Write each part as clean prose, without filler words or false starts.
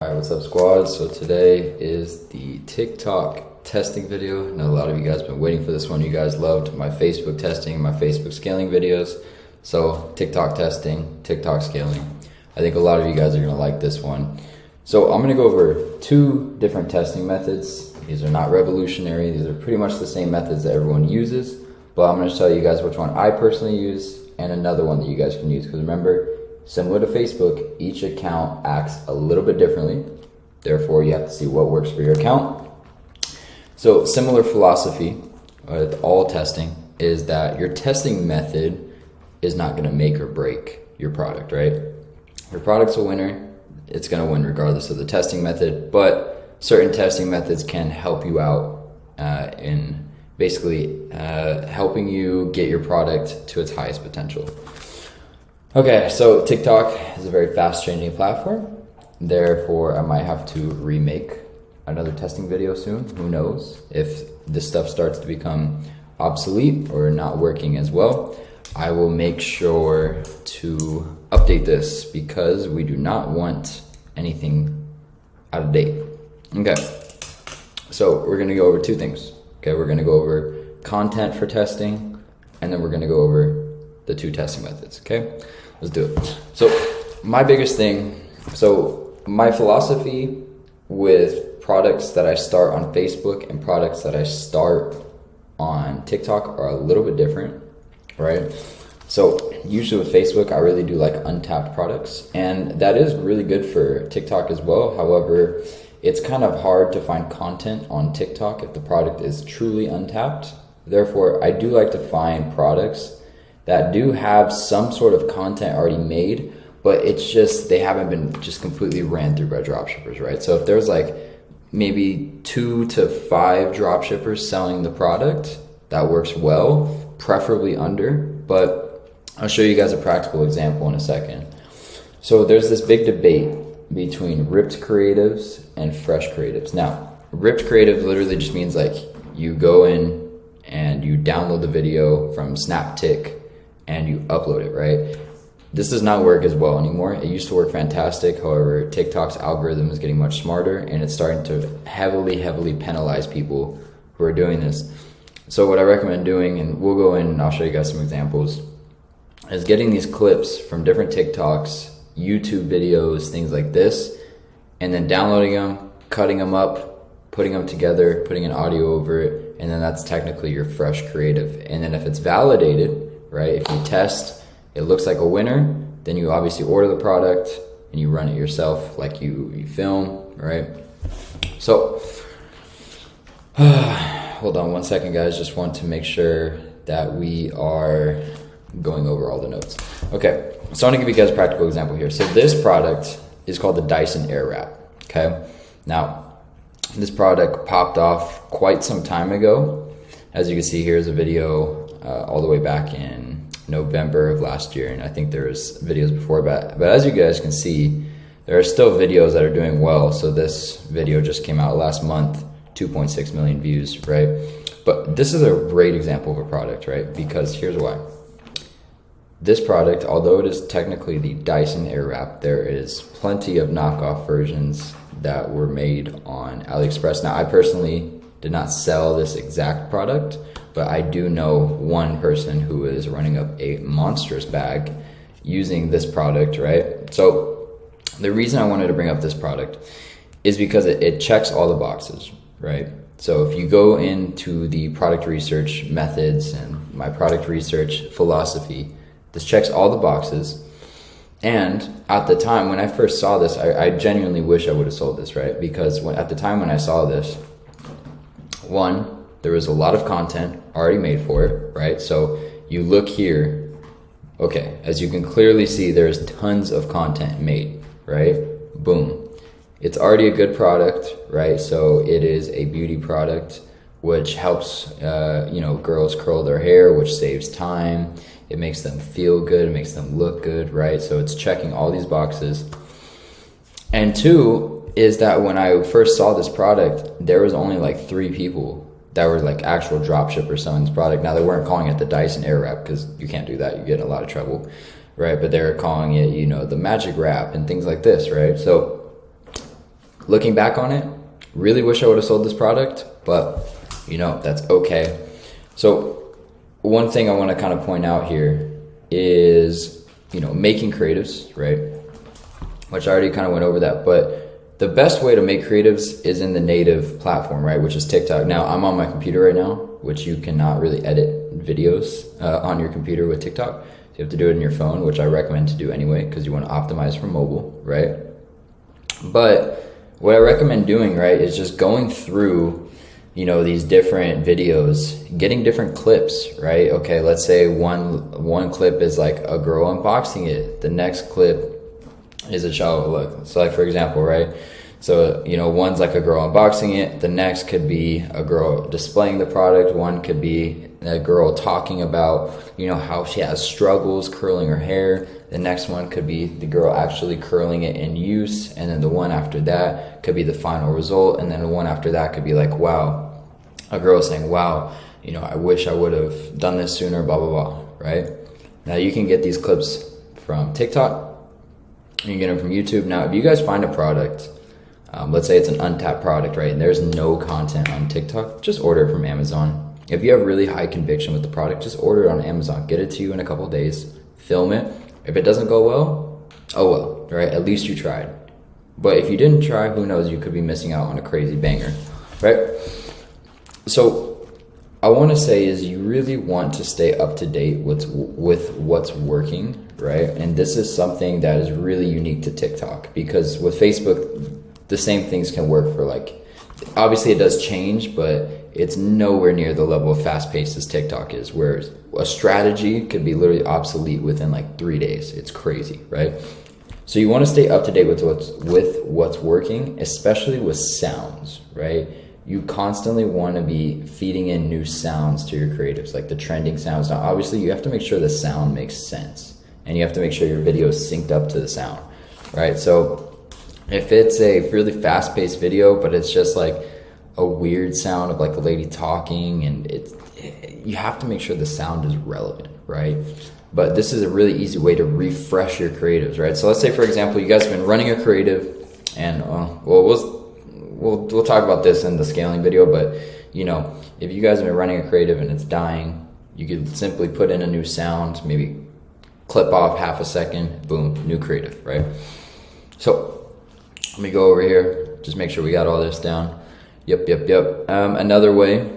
All right, what's up, squad? So today is the TikTok testing video. I know a lot of you guys have been waiting for this one. You guys loved my Facebook testing, my Facebook scaling videos. So TikTok testing, TikTok scaling. I think a lot of you guys are gonna like this one. So I'm gonna go over two different testing methods. These are not revolutionary. These are pretty much the same methods that everyone uses, but I'm gonna tell you guys which one I personally use and another one that you guys can use. Because remember, similar to Facebook, each account acts a little bit differently. Therefore, you have to see what works for your account. So similar philosophy with all testing is that your testing method is not gonna make or break your product, right? If your product's a winner, it's gonna win regardless of the testing method, but certain testing methods can help you out in basically helping you get your product to its highest potential. Okay, so TikTok is a very fast changing platform. Therefore, I might have to remake another testing video soon. Who knows? If this stuff starts to become obsolete or not working as well, I will make sure to update this because we do not want anything out of date. Okay, so we're gonna go over two things. Okay, we're gonna go over content for testing, and then we're gonna go over the two testing methods, okay? Let's do it. So my biggest thing, my philosophy with products that I start on Facebook and products that I start on TikTok are a little bit different, right? So usually with Facebook, I really do like untapped products, and that is really good for TikTok as well. However, it's kind of hard to find content on TikTok if the product is truly untapped. Therefore, I do like to find products that do have some sort of content already made, but it's just they haven't been just completely ran through by dropshippers, right? So if there's like maybe 2 to 5 dropshippers selling the product, that works well, preferably under, but I'll show you guys a practical example in a second. So there's this big debate between ripped creatives and fresh creatives. Now, ripped creative literally just means like you go in and you download the video from Snaptik and you upload it, right? This does not work as well anymore. It used to work fantastic. However, TikTok's algorithm is getting much smarter and it's starting to heavily penalize people who are doing this. So what I recommend doing, and we'll go in and I'll show you guys some examples, is getting these clips from different TikToks, YouTube videos, things like this, and then downloading them, cutting them up, putting them together, putting an audio over it, and then that's technically your fresh creative. And then if it's validated, right? If you test, it looks like a winner, then you obviously order the product and you run it yourself like you film, right? So, hold on one second, guys. Just want to make sure that we are going over all the notes. Okay, so I'm gonna give you guys a practical example here. So this product is called the Dyson Airwrap, okay? Now, this product popped off quite some time ago. As you can see, here's a video all the way back in November of last year, and I think there's videos before that. But as you guys can see, there are still videos that are doing well. So this video just came out last month, 2.6 million views, right? But this is a great example of a product, right? Because here's why. This product, although it is technically the Dyson Airwrap, there is plenty of knockoff versions that were made on AliExpress. Now, I personally did not sell this exact product, but I do know one person who is running up a monstrous bag using this product, right? So the reason I wanted to bring up this product is because it checks all the boxes, right? So if you go into the product research methods and my product research philosophy, this checks all the boxes. And at the time when I first saw this, I genuinely wish I would have sold this, right? Because at the time when I saw this, one, there was a lot of content already made for it, right? So you look here, okay, as you can clearly see, there's tons of content made, right? Boom. It's already a good product, right? So it is a beauty product, which helps, girls curl their hair, which saves time. It makes them feel good, it makes them look good, right? So it's checking all these boxes. And two is that when I first saw this product, there was only like 3 people that were like actual drop shippers selling this product. Now, they weren't calling it the Dyson Airwrap because you can't do that. You get in a lot of trouble, right? But they're calling it, the Magic Wrap and things like this, right? So looking back on it, really wish I would have sold this product, but you know, that's okay. So one thing I want to kind of point out here is, you know, making creatives, right? Which I already kind of went over that, but the best way to make creatives is in the native platform, right? Which is TikTok. Now I'm on my computer right now, which you cannot really edit videos on your computer with TikTok. You have to do it in your phone, which I recommend to do anyway, because you want to optimize for mobile, right? But what I recommend doing, right, is just going through, you know, these different videos, getting different clips, right? Okay, let's say one clip is like a girl unboxing it. The next clip is a child look. So like, for example, right? So, you know, one's like a girl unboxing it. The next could be a girl displaying the product. One could be a girl talking about, you know, how she has struggles curling her hair. The next one could be the girl actually curling it in use. And then the one after that could be the final result. And then the one after that could be like, wow, a girl saying, wow, you know, I wish I would have done this sooner, blah, blah, blah, right? Now you can get these clips from TikTok. You can get them from YouTube. Now, if you guys find a product, let's say it's an untapped product, right? And there's no content on TikTok, just order it from Amazon. If you have really high conviction with the product, just order it on Amazon. Get it to you in a couple of days, film it. If it doesn't go well, oh well, right? At least you tried. But if you didn't try, who knows? You could be missing out on a crazy banger, right? So I want to say is you really want to stay up to date with what's working, right? And this is something that is really unique to TikTok, because with Facebook, the same things can work for, like, obviously it does change, but it's nowhere near the level of fast paced as TikTok is, where a strategy could be literally obsolete within like 3 days. It's crazy, right? So you want to stay up to date with what's working, especially with sounds, right? You constantly want to be feeding in new sounds to your creatives, like the trending sounds. Now, obviously you have to make sure the sound makes sense, and you have to make sure your video is synced up to the sound, right? So if it's a really fast-paced video, but it's just like a weird sound of like a lady talking, and you have to make sure the sound is relevant, right? But this is a really easy way to refresh your creatives, right? So let's say, for example, you guys have been running a creative, and we'll talk about this in the scaling video, but you know, if you guys have been running a creative and it's dying, you could simply put in a new sound, maybe clip off half a second, boom, new creative, right? So let me go over here, just make sure we got all this down. Yep. Another way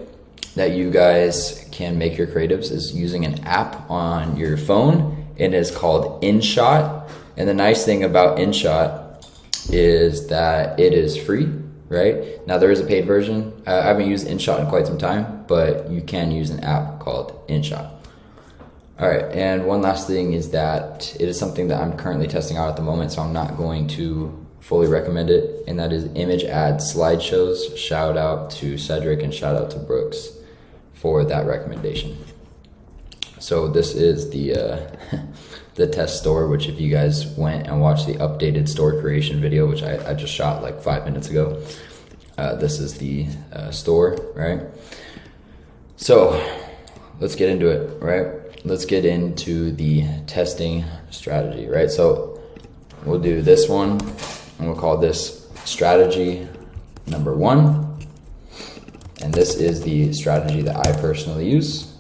that you guys can make your creatives is using an app on your phone. It is called InShot. And the nice thing about InShot is that it is free, right? Now there is a paid version. I haven't used InShot in quite some time, but you can use an app called InShot. All right, and one last thing is that it is something that I'm currently testing out at the moment, so I'm not going to fully recommend it, and that is Image Ad Slideshows. Shout out to Cedric and shout out to Brooks for that recommendation. So this is the the test store, which if you guys went and watched the updated store creation video, which I just shot like 5 minutes ago, this is the store, right? So let's get into it, right? Let's get into the testing strategy, right? So we'll do this one, and we'll call this strategy number 1. And this is the strategy that I personally use.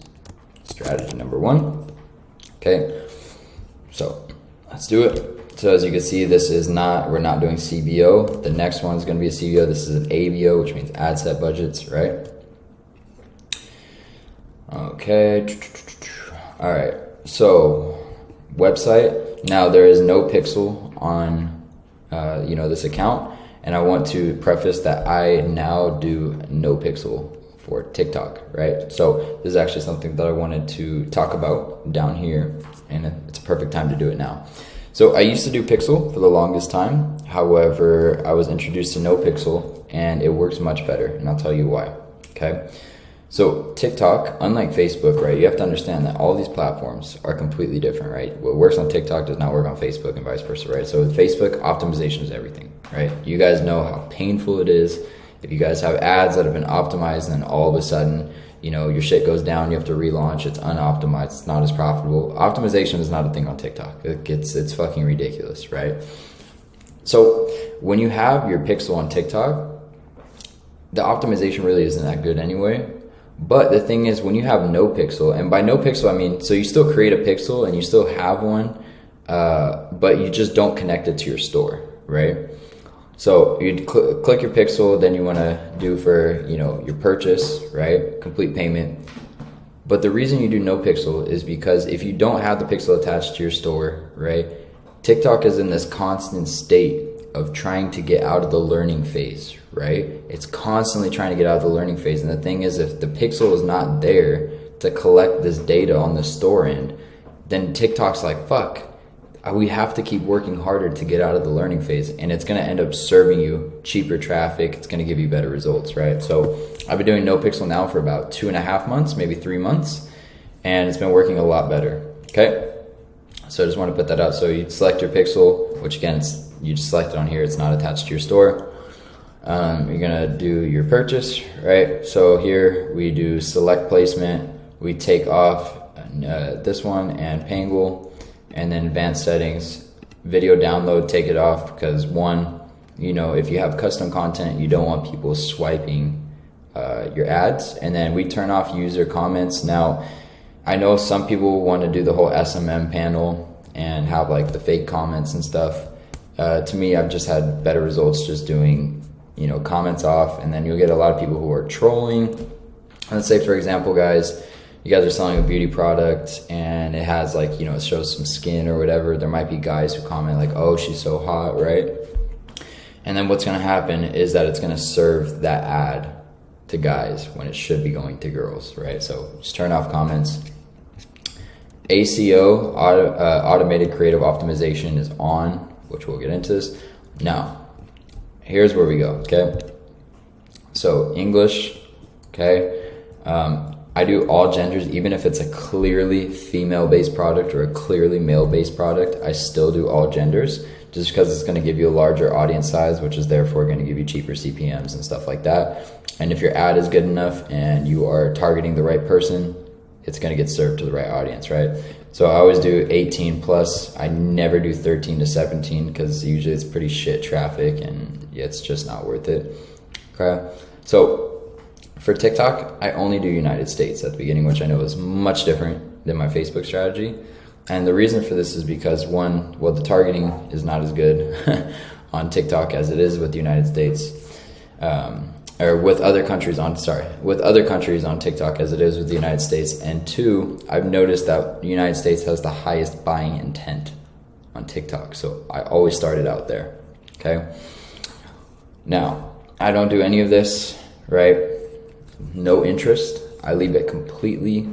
Strategy number 1. Okay, so let's do it. So as you can see, this is we're not doing CBO. The next one is going to be a CBO. This is an ABO, which means ad set budgets, right? Okay. All right. So website. Now there is no pixel on this account, and I want to preface that I now do no pixel for TikTok, right? So this is actually something that I wanted to talk about down here, and it's a perfect time to do it now. So I used to do pixel for the longest time. However, I was introduced to no pixel, and it works much better, and I'll tell you why, okay? So TikTok, unlike Facebook, right, you have to understand that all these platforms are completely different, right? What works on TikTok does not work on Facebook and vice versa, right? So with Facebook, optimization is everything, right? You guys know how painful it is. If you guys have ads that have been optimized and all of a sudden, your shit goes down, you have to relaunch, it's unoptimized, it's not as profitable. Optimization is not a thing on TikTok. It's fucking ridiculous, right? So when you have your pixel on TikTok, the optimization really isn't that good anyway. But the thing is, when you have no pixel, and by no pixel I mean, so you still create a pixel and you still have one, but you just don't connect it to your store, right? So you click your pixel, then you want to do for, you know, your purchase, right? Complete payment. But the reason you do no pixel is because if you don't have the pixel attached to your store, right? TikTok is in this constant state of trying to get out of the learning phase, right? It's constantly trying to get out of the learning phase. And the thing is, if the pixel is not there to collect this data on the store end, then TikTok's like, fuck, we have to keep working harder to get out of the learning phase. And it's going to end up serving you cheaper traffic. It's going to give you better results, right? So I've been doing no pixel now for about 2.5 months, maybe 3 months. And it's been working a lot better, okay? So I just want to put that out. So you select your pixel, which again, you just select it on here. It's not attached to your store. You're gonna do your purchase, right? So here we do select placement. We take off this one and Pangle, and then advanced settings, video download, take it off because one, you know, if you have custom content, you don't want people swiping your ads. And then we turn off user comments. Now, I know some people want to do the whole SMM panel and have like the fake comments and stuff. To me, I've just had better results just doing, you know, comments off, and then you'll get a lot of people who are trolling. Let's say, for example, guys, you guys are selling a beauty product and it has like, you know, it shows some skin or whatever. There might be guys who comment like, oh, she's so hot, right? And then what's going to happen is that it's going to serve that ad to guys when it should be going to girls, right? So just turn off comments. ACO, automated creative optimization, is on, which we'll get into this. Now, here's where we go, okay? So English, okay? I do all genders, even if it's a clearly female-based product or a clearly male-based product, I still do all genders, just because it's gonna give you a larger audience size, which is therefore gonna give you cheaper CPMs and stuff like that. And if your ad is good enough and you are targeting the right person, it's gonna get served to the right audience, right? So I always do 18 plus. I never do 13 to 17 because usually it's pretty shit traffic and yeah, it's just not worth it. Okay. So for TikTok, I only do United States at the beginning, which I know is much different than my Facebook strategy. And the reason for this is because one, well, the targeting is not as good on TikTok as it is with the United States. Or with other countries on TikTok as it is with the United States. And two, I've noticed that the United States has the highest buying intent on TikTok. So I always started out there, okay? Now, I don't do any of this, right? No interest. I leave it completely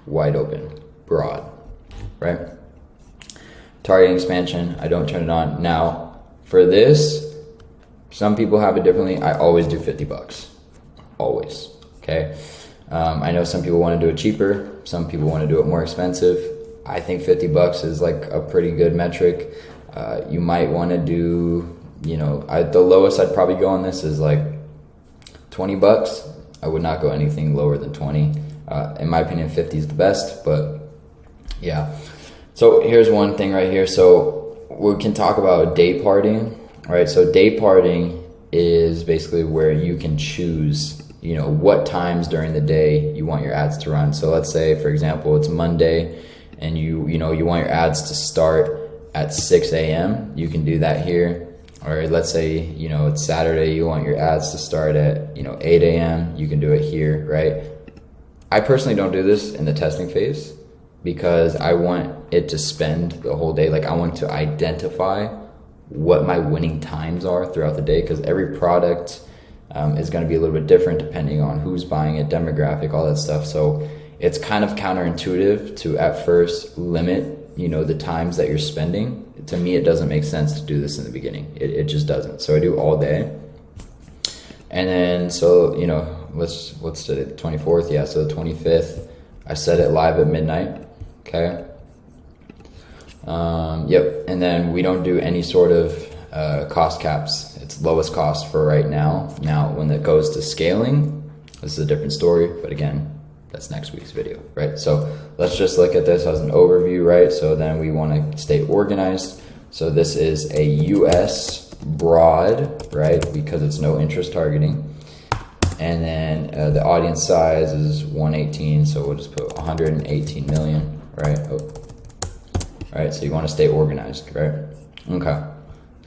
wide open, broad, right? Targeting expansion, I don't turn it on. Now, for this, some people have it differently. I always do 50 bucks, always, okay? I know some people want to do it cheaper. Some people want to do it more expensive. I think 50 bucks is like a pretty good metric. You might want to do, you know, the lowest I'd probably go on this is like 20 bucks. I would not go anything lower than 20. In my opinion, 50 is the best, but yeah. So here's one thing right here. So we can talk about day parting. All right, so day parting is basically where you can choose, you know, what times during the day you want your ads to run. So let's say, for example, it's Monday and you want your ads to start at 6 a.m. You can do that here. Or let's say, you know, it's Saturday, you want your ads to start at, you know, 8 a.m. You can do it here, right? I personally don't do this in the testing phase because I want it to spend the whole day. Like I want to identify what my winning times are throughout the day, because every product is going to be a little bit different depending on who's buying it, demographic, all that stuff. So it's kind of counterintuitive to at first limit, you know, the times that you're spending. To me, it doesn't make sense to do this in the beginning. It just doesn't. So I do all day. And then, so, you know, what's today, the 24th? Yeah, so the 25th, I set it live at midnight, okay? Yep, and then we don't do any sort of cost caps. It's lowest cost for right now. Now, when it goes to scaling, this is a different story, but again, that's next week's video, right? So let's just look at this as an overview, right? So then we want to stay organized. So this is a US broad, right? Because it's no interest targeting. And then the audience size is 118, so we'll just put 118 million, right? Oh. All right, so you want to stay organized, right? Okay.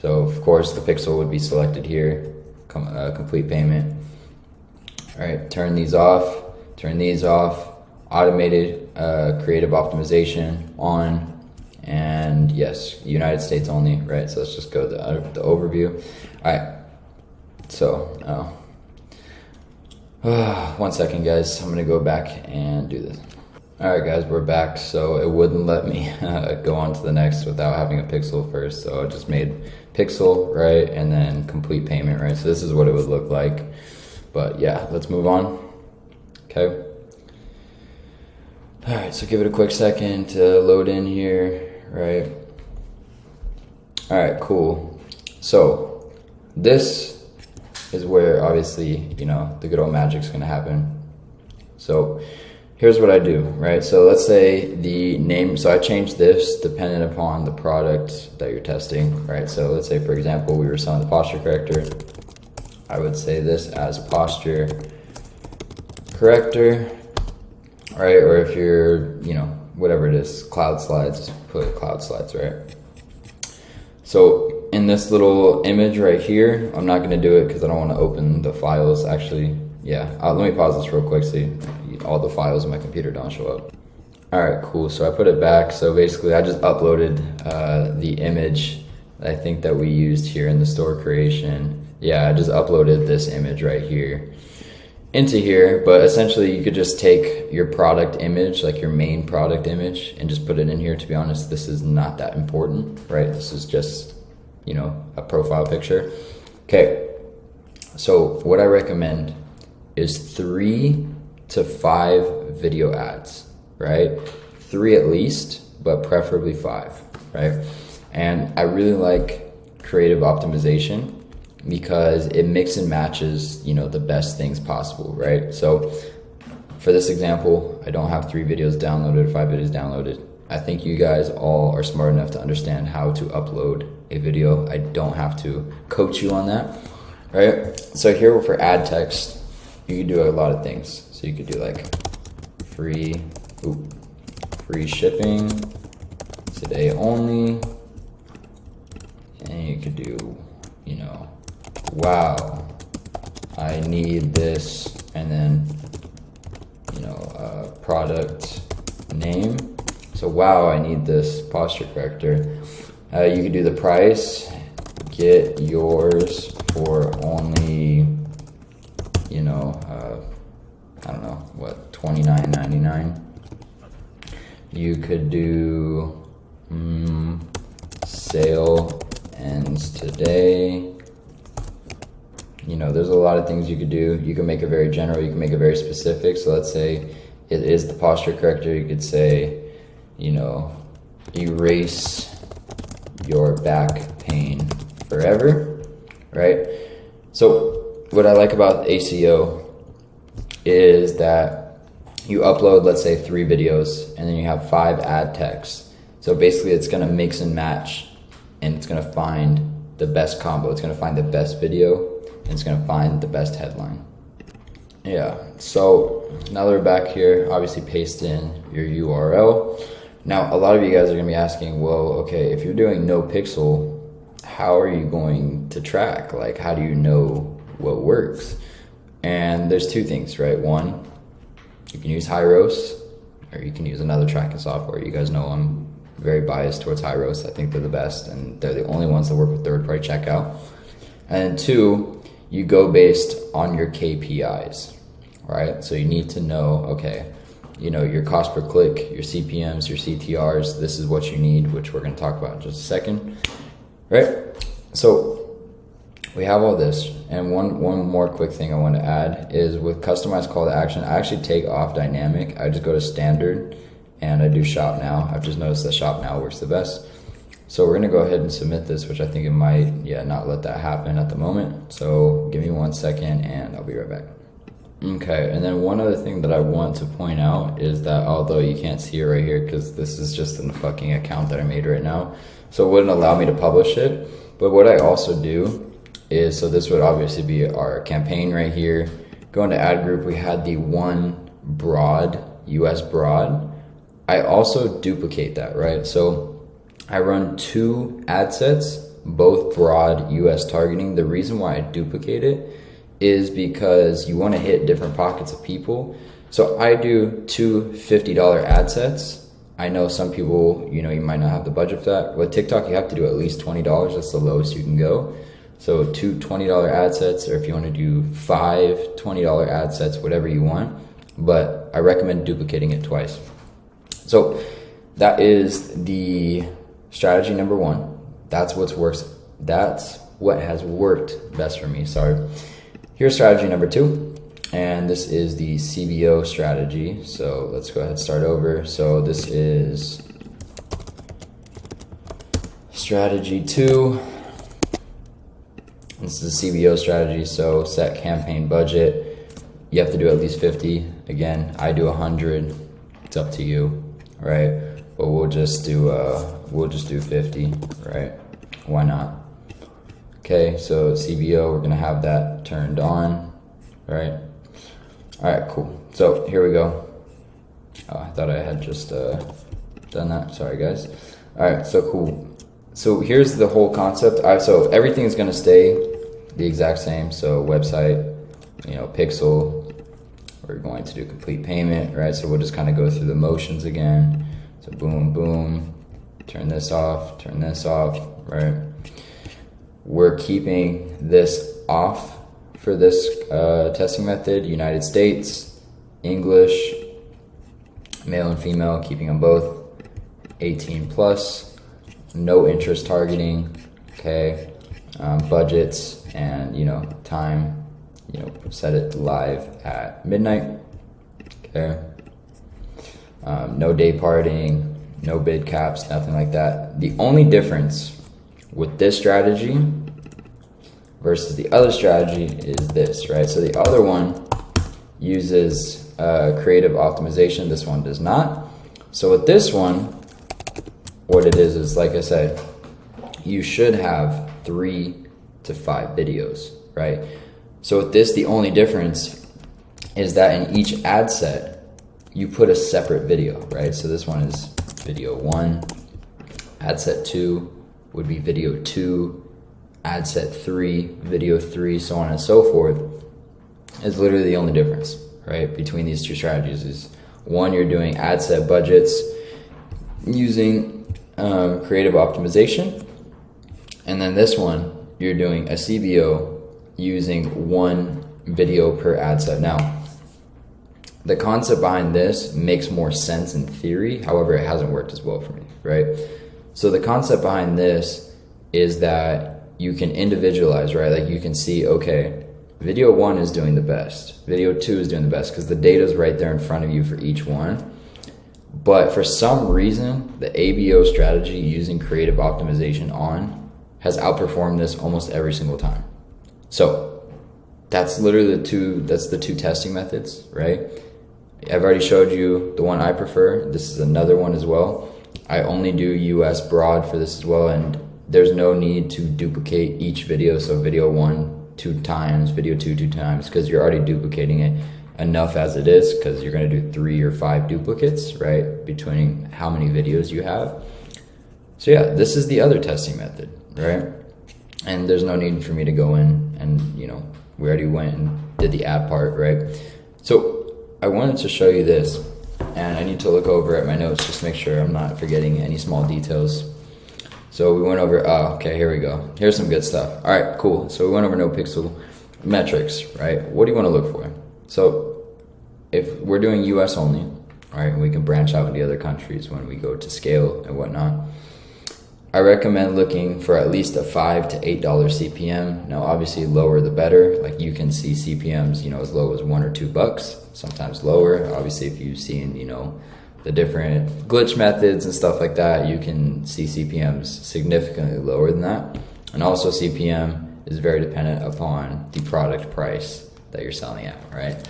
So of course the pixel would be selected here, complete payment. All right, turn these off, automated creative optimization on, and yes, United States only, right? So let's just go to the overview. All right, so 1 second guys, I'm gonna go back and do this. All right guys, we're back. So it wouldn't let me go on to the next without having a pixel first. So I just made pixel, right? And then complete payment, right? So this is what it would look like. But yeah, let's move on. Okay. All right, so give it a quick second to load in here, right? All right, cool. So this is where obviously, you know, the good old magic's gonna happen. So here's what I do, right? So let's say the name, so I changed this dependent upon the product that you're testing, right? So let's say, for example, we were selling the posture corrector. I would say this as posture corrector, right? Or if you're, you know, whatever it is, cloud slides, put cloud slides, right? So in this little image right here, I'm not gonna do it because I don't wanna open the files. Actually, yeah, let me pause this real quick so all the files in my computer don't show up. All right, cool, so I put it back. So basically I just uploaded the image I think that we used here in the store creation. Yeah, I just uploaded this image right here into here, but essentially you could just take your product image, like your main product image, and just put it in here. To be honest, this is not that important, right? This is just, you know, a profile picture. Okay, so what I recommend is 3 to 5 video ads, right? 3 at least, but preferably 5, right? And I really like creative optimization because it mix and matches, you know, the best things possible, right? So for this example, I don't have 3 videos downloaded, 5 videos downloaded. I think you guys all are smart enough to understand how to upload a video. I don't have to coach you on that, right? So here for ad text, you can do a lot of things. So you could do like free shipping, today only, and you could do, you know, wow, I need this, and then, you know, product name. So wow, I need this posture corrector. You could do the price, get yours for only, you know, I don't know, what, $29.99. You could do sale ends today. You know, there's a lot of things you could do. You can make it very general, you can make it very specific. So let's say it is the posture corrector. You could say, you know, erase your back pain forever, right? So what I like about ACO is that you upload, let's say 3 videos, and then you have 5 ad texts. So basically it's gonna mix and match, and it's gonna find the best combo. It's gonna find the best video, and it's gonna find the best headline. Yeah, so now that we're back here, obviously paste in your URL. Now, a lot of you guys are gonna be asking, well, okay, if you're doing no pixel, how are you going to track? Like, how do you know what works? And there's 2 things, right? One, you can use Hyros, or you can use another tracking software. You guys know I'm very biased towards Hyros. I think they're the best, and they're the only ones that work with third-party checkout. And 2, you go based on your KPIs, right? So you need to know, okay, you know, your cost per click, your CPMs, your CTRs, this is what you need, which we're gonna talk about in just a second, right? So we have all this, and one more quick thing I want to add is with customized call to action, I actually take off dynamic. I just go to standard and I do shop now. I've just noticed that shop now works the best. So we're gonna go ahead and submit this, which I think it might, not let that happen at the moment. So give me 1 second and I'll be right back. Okay, and then one other thing that I want to point out is that although you can't see it right here because this is just in the fucking account that I made right now, so it wouldn't allow me to publish it. But what I also do is, so this would obviously be our campaign right here. Go into ad group, we had the one broad, US broad. I also duplicate that, right? So I run 2 ad sets, both broad US targeting. The reason why I duplicate it is because you want to hit different pockets of people. So I do 2 $50 ad sets. I know some people, you might not have the budget for that. With TikTok, you have to do at least $20. That's the lowest you can go. So 2 $20 ad sets, or if you want to do 5 $20 ad sets, whatever you want. But I recommend duplicating it twice. So that is the strategy number 1. That's what has worked best for me. Sorry. Here's strategy number 2. And this is the CBO strategy. So let's go ahead and start over. So this is strategy 2. This is the CBO strategy. So set campaign budget. You have to do at least 50. Again, I do 100. It's up to you, right? But we'll just do 50, right? Why not? Okay, so CBO, we're gonna have that turned on, right? All right, cool. So here we go. Oh, I thought I had just done that. Sorry, guys. All right, so cool. So here's the whole concept. So everything is gonna stay the exact same. So website, pixel. We're going to do complete payment, right? So we'll just kind of go through the motions again. So boom, boom. Turn this off, right? We're keeping this off for this testing method. United States, English, male and female, keeping them both 18 plus, no interest targeting, okay, budgets and time, set it live at midnight, okay, no day parting, no bid caps, nothing like that. The only difference with this strategy versus the other strategy is this, right? So the other one uses creative optimization. This one does not. So with this one, what it is like I said, you should have 3 to 5 videos, right? So with this, the only difference is that in each ad set, you put a separate video, right? So this one is video 1, ad set 2 would be video 2, ad set 3, video 3, so on and so forth. Is literally the only difference, right, between these 2 strategies. Is one, you're doing ad set budgets using creative optimization, and then this one, you're doing a CBO using 1 video per ad set. Now, the concept behind this makes more sense in theory, however, it hasn't worked as well for me, right? So the concept behind this is that you can individualize, right? Like you can see, okay, video 1 is doing the best, video 2 is doing the best, because the data is right there in front of you for each one. But for some reason, the ABO strategy using creative optimization on has outperformed this almost every single time. So that's literally the two testing methods, right? I've already showed you the one I prefer. This is another one as well. I only do US broad for this as well, and there's no need to duplicate each video. So video 1 2 times, video 2 2 times, because you're already duplicating it enough as it is, because you're going to do 3 or 5 duplicates, right, between how many videos you have. So yeah, this is the other testing method, right? And there's no need for me to go in and, we already went and did the app part, right? So I wanted to show you this, and I need to look over at my notes just to make sure I'm not forgetting any small details. So we went over, okay, here we go. Here's some good stuff. All right, cool. So we went over no pixel metrics, right? What do you want to look for? So if we're doing US only, all right, and we can branch out into other countries when we go to scale and whatnot, I recommend looking for at least a $5 to $8 CPM. Now, obviously, lower the better. Like you can see CPMs, as low as $1 or $2, sometimes lower. Obviously, if you've seen, the different glitch methods and stuff like that, you can see CPMs significantly lower than that. And also, CPM is very dependent upon the product price that you're selling at, right?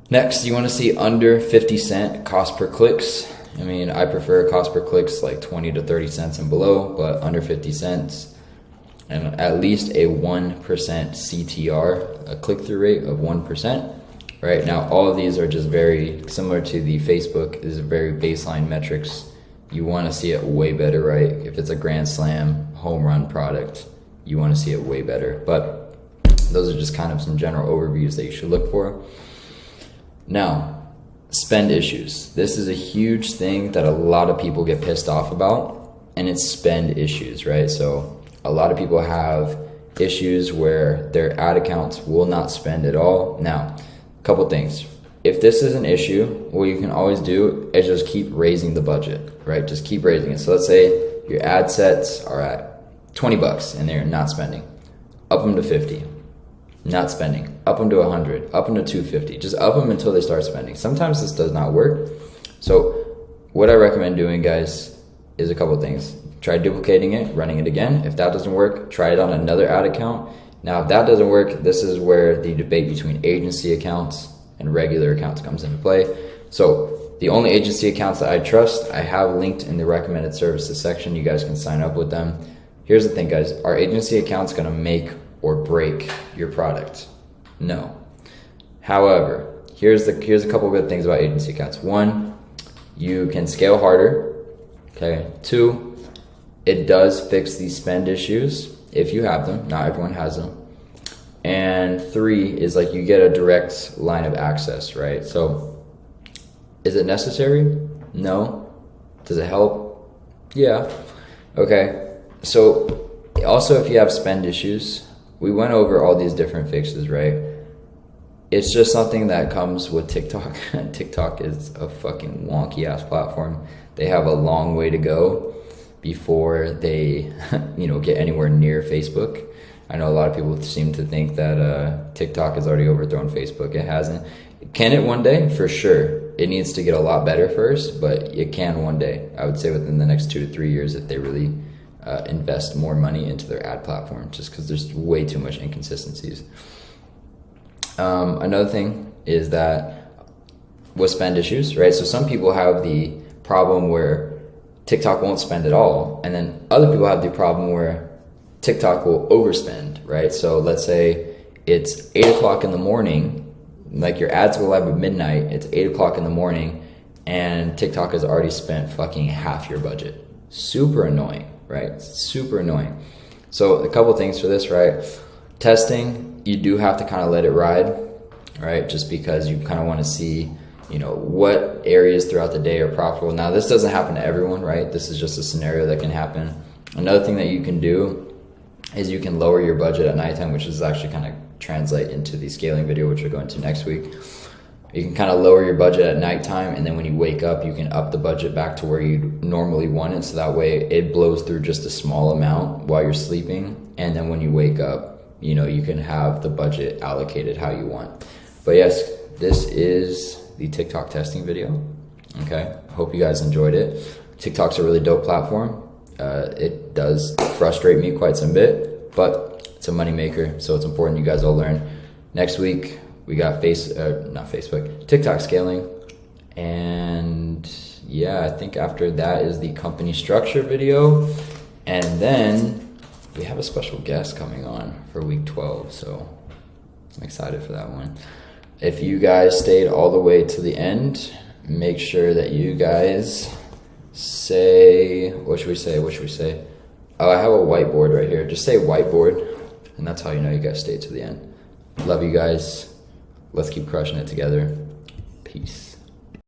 Next, you want to see under 50 cent cost per clicks. I prefer cost per clicks like 20 to 30 cents and below, but under 50 cents. and at least a 1% CTR, a click-through rate of 1%. Right now, all of these are just very similar to the Facebook. These are very baseline metrics. You want to see it way better, right? If it's a grand slam, home run product, you want to see it way better. But those are just kind of some general overviews that you should look for. Now, spend issues. This is a huge thing that a lot of people get pissed off about, and it's spend issues, right? So a lot of people have issues where their ad accounts will not spend at all. Now, couple things. If this is an issue, what you can always do is just keep raising the budget, right? Just keep raising it. So let's say your ad sets are at $20 and they're not spending. Up them to 50, not spending. Up them to 100, up them to 250. Just up them until they start spending. Sometimes this does not work. So what I recommend doing, guys, is a couple things. Try duplicating it, running it again. If that doesn't work, try it on another ad account. Now, if that doesn't work, this is where the debate between agency accounts and regular accounts comes into play. So the only agency accounts that I trust, I have linked in the recommended services section. You guys can sign up with them. Here's the thing, guys. Are agency accounts going to make or break your product? No. However, here's a couple good things about agency accounts. One, you can scale harder. Okay. Two, it does fix these spend issues. If you have them, not everyone has them. And three is like you get a direct line of access, right? So is it necessary? No. Does it help? Yeah. Okay. So also, if you have spend issues, we went over all these different fixes, right? It's just something that comes with TikTok. TikTok is a fucking wonky ass platform. They have a long way to go before they get anywhere near Facebook. I know a lot of people seem to think that TikTok has already overthrown Facebook. It hasn't. Can it one day? For sure. It needs to get a lot better first, but it can one day. I would say within the next 2 to 3 years if they really invest more money into their ad platform, just because there's way too much inconsistencies. Another thing is that with spend issues, right? So some people have the problem where TikTok won't spend at all, and then other people have the problem where TikTok will overspend, right? So let's say it's 8 o'clock in the morning, like your ads go live at midnight, it's 8 o'clock in the morning, and TikTok has already spent fucking half your budget. Super annoying, right? Super annoying. So a couple things for this, right? Testing, you do have to kind of let it ride, right? Just because you kind of want to see what areas throughout the day are profitable. Now, this doesn't happen to everyone, right? This is just a scenario that can happen. Another thing that you can do is you can lower your budget at nighttime, which is actually kind of translate into the scaling video, which we'll go into next week. You can kind of lower your budget at nighttime, and then when you wake up, you can up the budget back to where you normally want it. So that way it blows through just a small amount while you're sleeping. And then when you wake up, you can have the budget allocated how you want. But yes, this is the TikTok testing video. Okay, hope you guys enjoyed it. TikTok's a really dope platform. It does frustrate me quite some bit, but it's a moneymaker, so it's important you guys all learn. Next week we got TikTok scaling, and yeah, I think after that is the company structure video, and then we have a special guest coming on for week 12, so I'm excited for that one. If you guys stayed all the way to the end, make sure that you guys say, what should we say? Oh, I have a whiteboard right here. Just say whiteboard, and that's how you know you guys stayed to the end. Love you guys. Let's keep crushing it together. Peace.